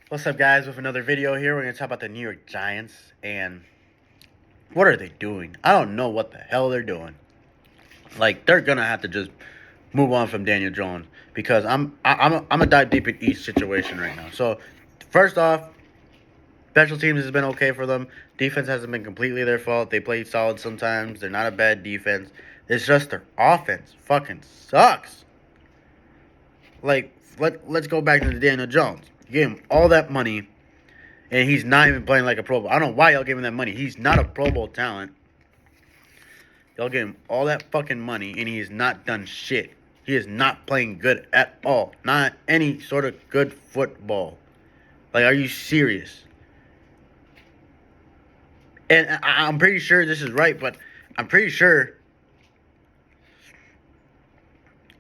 What's up, guys? With another video here, we're going to talk about the New York Giants and what are they doing? I don't know what the hell they're doing. Like, they're going to have to just move on from Daniel Jones because I'm a dive deep in each situation right now. So, first off, special teams has been okay for them. Defense hasn't been completely their fault. They played solid sometimes. They're not a bad defense. It's just their offense fucking sucks. Like, let's go back to the Daniel Jones. You gave him all that money, and he's not even playing like a Pro Bowl. I don't know why y'all gave him that money. He's not a Pro Bowl talent. Y'all gave him all that fucking money, and he has not done shit. He is not playing good at all. Not any sort of good football. Like, are you serious? And I'm pretty sure this is right, but I'm pretty sure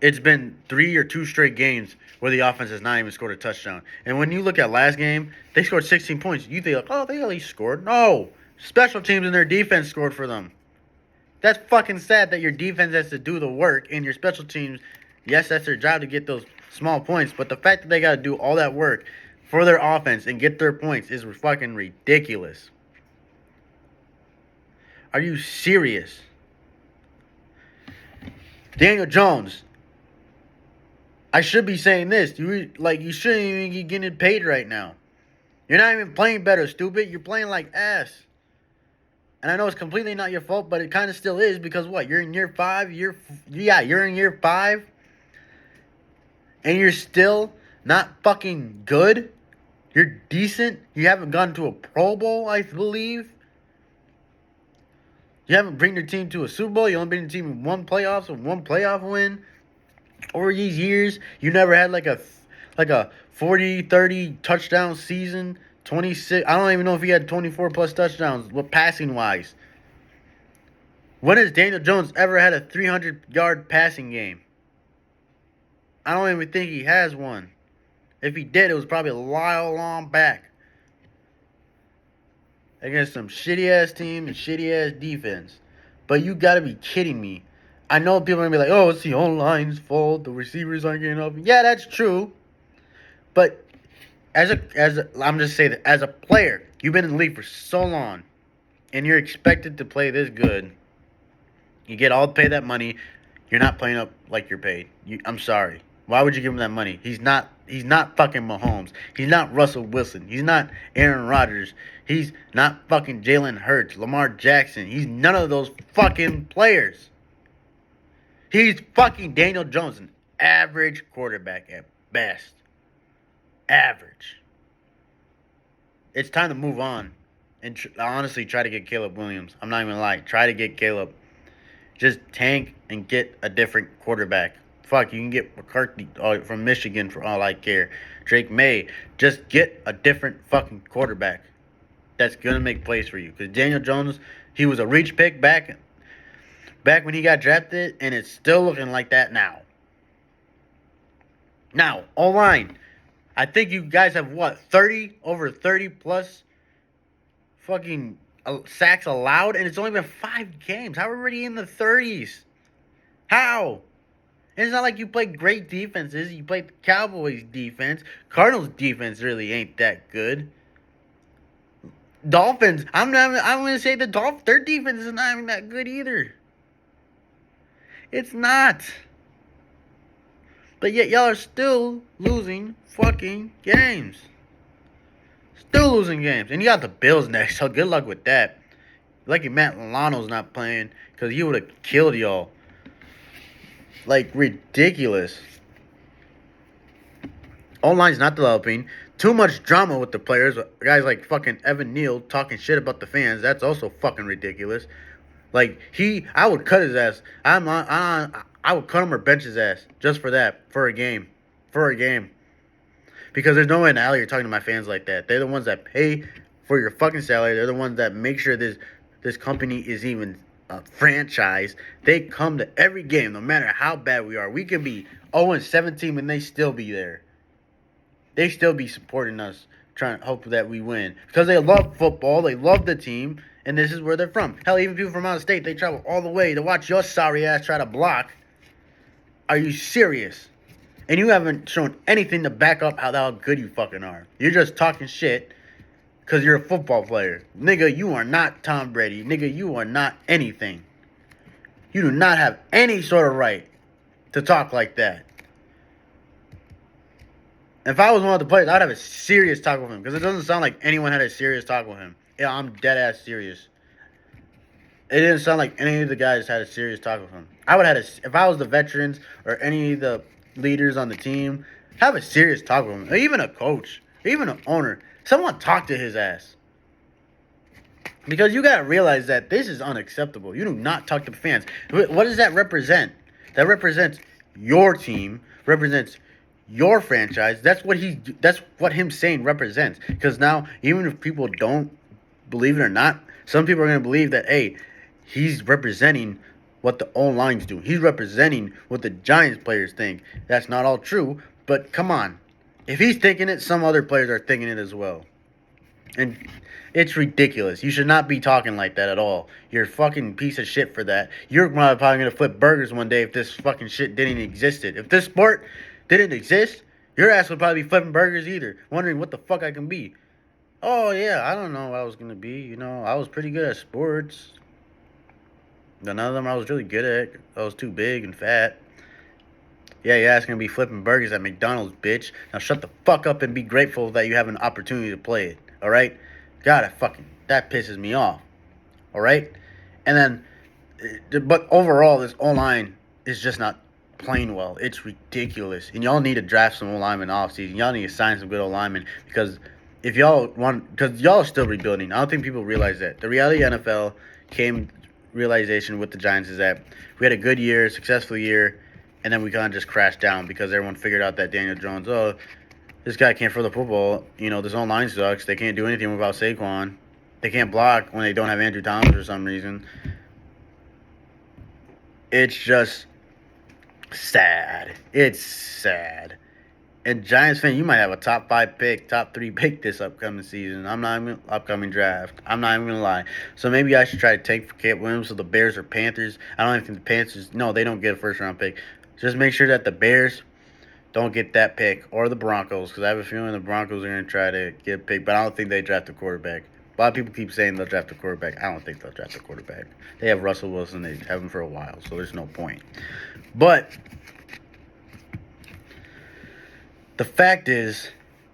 it's been 3 or 2 straight games where the offense has not even scored a touchdown. And when you look at last game, they scored 16 points. You think, like, oh, they at least scored. No. Special teams and their defense scored for them. That's fucking sad that your defense has to do the work and your special teams, yes, that's their job to get those small points. But the fact that they got to do all that work for their offense and get their points is fucking ridiculous. Are you serious? Daniel Jones. I should be saying this. You shouldn't even be getting paid right now. You're not even playing better, stupid. You're playing like ass. And I know it's completely not your fault, but it kind of still is because what? You're in year 5. You're in year 5. And you're still not fucking good. You're decent. You haven't gone to a Pro Bowl, I believe. You haven't bring your team to a Super Bowl. You only bring your team in one playoff win. Over these years, you never had like a 40, 30 touchdown season. 26. I don't even know if he had 24 plus touchdowns, what passing wise. When has Daniel Jones ever had a 300-yard passing game? I don't even think he has one. If he did, it was probably a while long back. Against some shitty ass team and shitty ass defense. But you gotta be kidding me. I know people are gonna be like, oh, it's the O-line's fault. The receivers aren't getting open. Yeah, that's true. But I'm just saying that as a player, you've been in the league for so long, and you're expected to play this good. You get all pay that money. You're not playing up like you're paid. I'm sorry. Why would you give him that money? He's not fucking Mahomes. He's not Russell Wilson. He's not Aaron Rodgers. He's not fucking Jalen Hurts, Lamar Jackson. He's none of those fucking players. He's fucking Daniel Jones, an average quarterback at best. Average. It's time to move on and honestly try to get Caleb Williams. I'm not even lying. Try to get Caleb. Just tank and get a different quarterback. Fuck, you can get McCarthy from Michigan for all I care. Drake May. Just get a different fucking quarterback that's going to make plays for you. Because Daniel Jones, he was a reach pick back when he got drafted, and it's still looking like that now. Now, O-line. I think you guys have, what, over 30 plus fucking sacks allowed, and it's only been 5 games. How are we already in the 30s? How? And it's not like you play great defenses. You play the Cowboys defense. Cardinals defense really ain't that good. Dolphins, I'm going to say their defense is not even that good either. It's not. But yet y'all are still losing fucking games. Still losing games. And you got the Bills next, so good luck with that. Lucky Matt Milano's not playing because he would have killed y'all. Like, ridiculous. O-line's not developing. Too much drama with the players. Guys like fucking Evan Neal talking shit about the fans. That's also fucking ridiculous. Like, I would cut his ass. I would cut him or bench his ass just for that, for a game. Because there's no way in hell you're talking to my fans like that. They're the ones that pay for your fucking salary. They're the ones that make sure this company is even a franchise. They come to every game, no matter how bad we are. We can be 0-17 and they still be there. They still be supporting us, trying to hope that we win. Because they love football, they love the team, and this is where they're from. Hell, even people from out of state, they travel all the way to watch your sorry ass try to block. Are you serious? And you haven't shown anything to back up how good you fucking are. You're just talking shit because you're a football player. Nigga, you are not Tom Brady. Nigga, you are not anything. You do not have any sort of right to talk like that. If I was one of the players, I'd have a serious talk with him. Because it doesn't sound like anyone had a serious talk with him. Yeah, I'm dead ass serious. It didn't sound like any of the guys had a serious talk with him. I would have had if I was the veterans or any of the leaders on the team, have a serious talk with him. Or even a coach, or even an owner. Someone talk to his ass. Because you got to realize that this is unacceptable. You do not talk to fans. What does that represent? That represents your team, represents your franchise. That's what him saying represents. Because now, even if people don't believe it or not, some people are going to believe that, hey, he's representing what the O-line's do. He's representing what the Giants players think. That's not all true, but come on. If he's thinking it, some other players are thinking it as well. And it's ridiculous. You should not be talking like that at all. You're a fucking piece of shit for that. You're probably going to flip burgers one day if this fucking shit didn't existed. If this sport didn't exist, your ass would probably be flipping burgers either, wondering what the fuck I can be. Oh, yeah, I don't know what I was going to be. You know, I was pretty good at sports. None of them I was really good at. I was too big and fat. Yeah, your ass going to be flipping burgers at McDonald's, bitch. Now shut the fuck up and be grateful that you have an opportunity to play it. All right? God, that pisses me off. All right? And then, but overall, this O-line is just not playing well. It's ridiculous. And y'all need to draft some O-linemen offseason. Y'all need to sign some good O-linemen because if y'all want, because y'all are still rebuilding. I don't think people realize that. The reality of NFL realization with the Giants is that we had a good year, successful year, and then we kind of just crashed down because everyone figured out that Daniel Jones, this guy can't throw the football. You know, this O-line sucks. They can't do anything without Saquon. They can't block when they don't have Andrew Thomas for some reason. It's just sad. It's sad. And Giants fan, you might have a top 5 pick, top 3 pick this upcoming season. Upcoming draft. I'm not even gonna lie. So maybe I should try to take for Caleb Williams. So the Bears or Panthers. I don't even think the Panthers. No, they don't get a first round pick. Just make sure that the Bears don't get that pick or the Broncos, because I have a feeling the Broncos are gonna try to get a pick, but I don't think they draft a quarterback. A lot of people keep saying they'll draft a quarterback. I don't think they'll draft a quarterback. They have Russell Wilson. They have him for a while, so there's no point. But the fact is,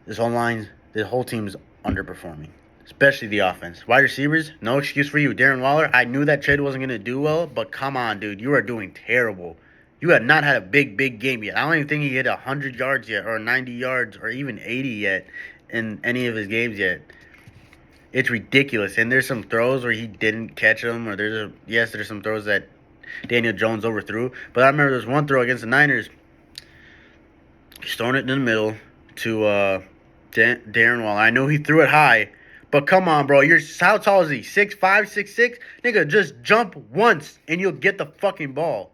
this online, the whole team is underperforming, especially the offense. Wide receivers, no excuse for you. Darren Waller, I knew that trade wasn't going to do well, but come on, dude. You are doing terrible. You have not had a big game yet. I don't even think he hit 100 yards yet, or 90 yards, or even 80 yet in any of his games yet. It's ridiculous. And there's some throws where he didn't catch them, or there's some throws that Daniel Jones overthrew. But I remember there's one throw against the Niners. He's throwing it in the middle to Darren Waller. I know he threw it high, but come on, bro. How tall is he? 6'5", 6'6"? Nigga, just jump once and you'll get the fucking ball.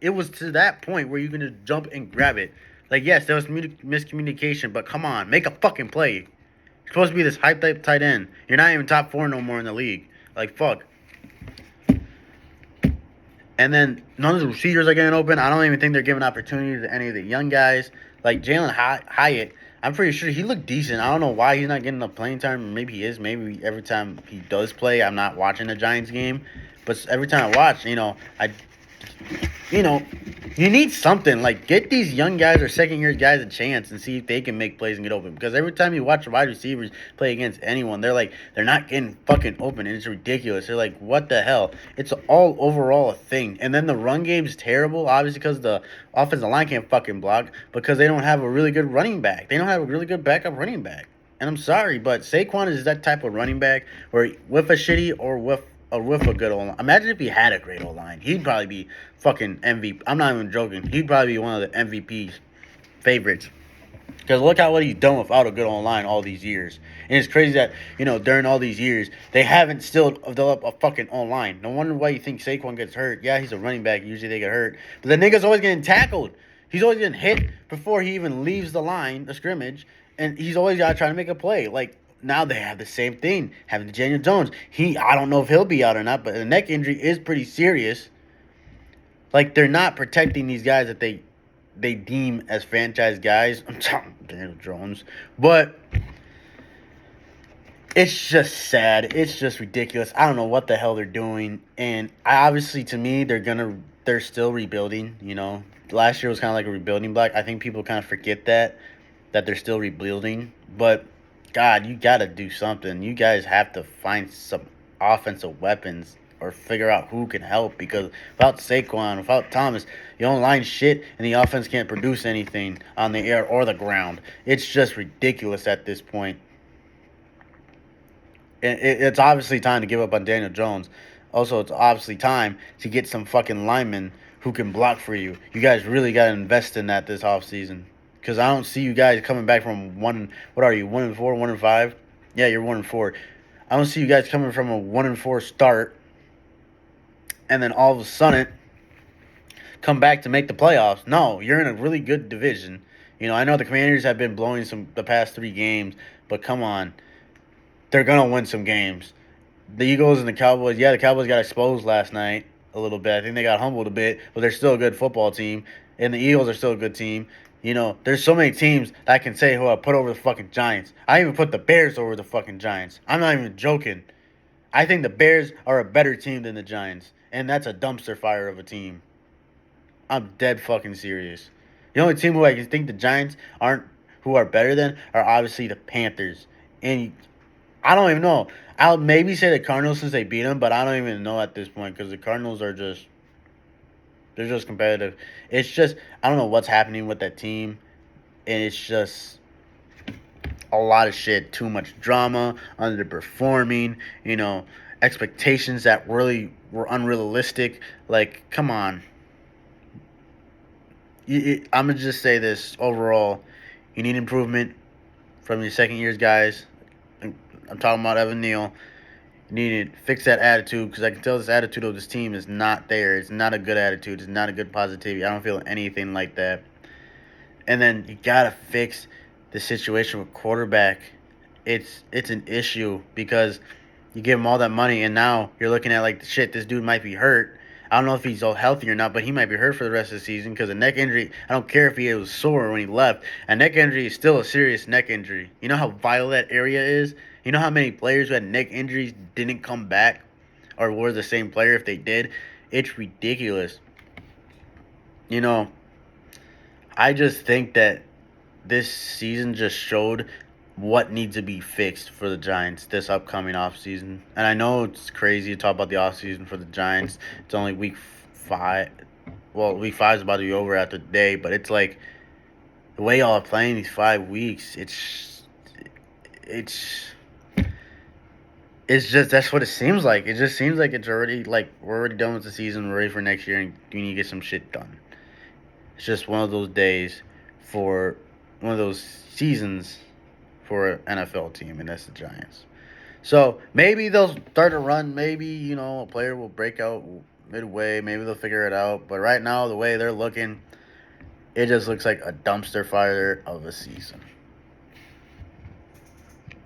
It was to that point where you're going to jump and grab it. Like, yes, there was miscommunication, but come on. Make a fucking play. You're supposed to be this hyped up tight end. You're not even top 4 no more in the league. Like, fuck. And then none of the receivers are getting open. I don't even think they're giving opportunity to any of the young guys. Like Jalen Hyatt, I'm pretty sure he looked decent. I don't know why he's not getting the playing time. Maybe he is. Maybe every time he does play, I'm not watching the Giants game. But every time I watch, you need something. Like, get these young guys or second-year guys a chance and see if they can make plays and get open. Because every time you watch wide receivers play against anyone, they're not getting fucking open, and it's ridiculous. They're like, what the hell? It's all overall a thing. And then the run game's terrible, obviously, because the offensive line can't fucking block, because they don't have a really good running back. They don't have a really good backup running back. And I'm sorry, but Saquon is that type of running back where with a shitty or with a good O-line. Imagine if he had a great O-line. He'd probably be fucking MVP. I'm not even joking. He'd probably be one of the MVP's favorites. Because look at what he's done without a good O-line all these years. And it's crazy that, during all these years, they haven't still developed a fucking O-line. No wonder why you think Saquon gets hurt. Yeah, he's a running back. Usually they get hurt. But the nigga's always getting tackled. He's always getting hit before he even leaves the line, the scrimmage. And he's always out trying to make a play. Like, now they have the same thing, having Daniel Jones. I don't know if he'll be out or not, but the neck injury is pretty serious. Like, they're not protecting these guys that they they deem as franchise guys. I'm talking Daniel Jones, but it's just sad. It's just ridiculous. I don't know what the hell they're doing, and obviously to me they're still rebuilding. Last year was kind of like a rebuilding block. I think people kind of forget that they're still rebuilding, but God, you got to do something. You guys have to find some offensive weapons or figure out who can help, because without Saquon, without Thomas, the online shit and the offense can't produce anything on the air or the ground. It's just ridiculous at this point. And it's obviously time to give up on Daniel Jones. Also, it's obviously time to get some fucking linemen who can block for you. You guys really got to invest in that this offseason. Because I don't see you guys coming back from what are you, 1-4, 1-5? Yeah, you're 1-4. I don't see you guys coming from a 1-4 start and then all of a sudden come back to make the playoffs. No, you're in a really good division. I know the Commanders have been blowing the past 3 games, but come on. They're going to win some games. The Eagles and the Cowboys, the Cowboys got exposed last night a little bit. I think they got humbled a bit, but they're still a good football team. And the Eagles are still a good team. There's so many teams that I can say who I put over the fucking Giants. I even put the Bears over the fucking Giants. I'm not even joking. I think the Bears are a better team than the Giants. And that's a dumpster fire of a team. I'm dead fucking serious. The only team who I can think the Giants who are better than are obviously the Panthers. And I don't even know. I'll maybe say the Cardinals since they beat them, but I don't even know at this point because the Cardinals they're just competitive. It's just, I don't know what's happening with that team, and it's just a lot of shit. Too much drama, underperforming, expectations that really were unrealistic. Like, come on. I'm going to just say this overall. You need improvement from your second years guys. I'm talking about Evan Neal. You need to fix that attitude, because I can tell this attitude of this team is not there. It's not a good attitude. It's not a good positivity. I don't feel anything like that. And then you got to fix the situation with quarterback. It's an issue because you give him all that money, and now you're looking at like, shit, this dude might be hurt. I don't know if he's all healthy or not, but he might be hurt for the rest of the season because a neck injury, I don't care if he was sore when he left. A neck injury is still a serious neck injury. You know how vital that area is? You know how many players who had neck injuries didn't come back or were the same player if they did? It's ridiculous. I just think that this season just showed what needs to be fixed for the Giants this upcoming offseason. And I know it's crazy to talk about the offseason for the Giants. It's only week 5. Well, week 5 is about to be over after today, but it's like the way y'all are playing these 5 weeks, it's just, that's what it seems like. It just seems like it's already, like, we're already done with the season, we're ready for next year, and we need to get some shit done. It's just one of those days for one of those seasons for an NFL team, and that's the Giants. So maybe they'll start a run. Maybe, a player will break out midway. Maybe they'll figure it out. But right now, the way they're looking, it just looks like a dumpster fire of a season.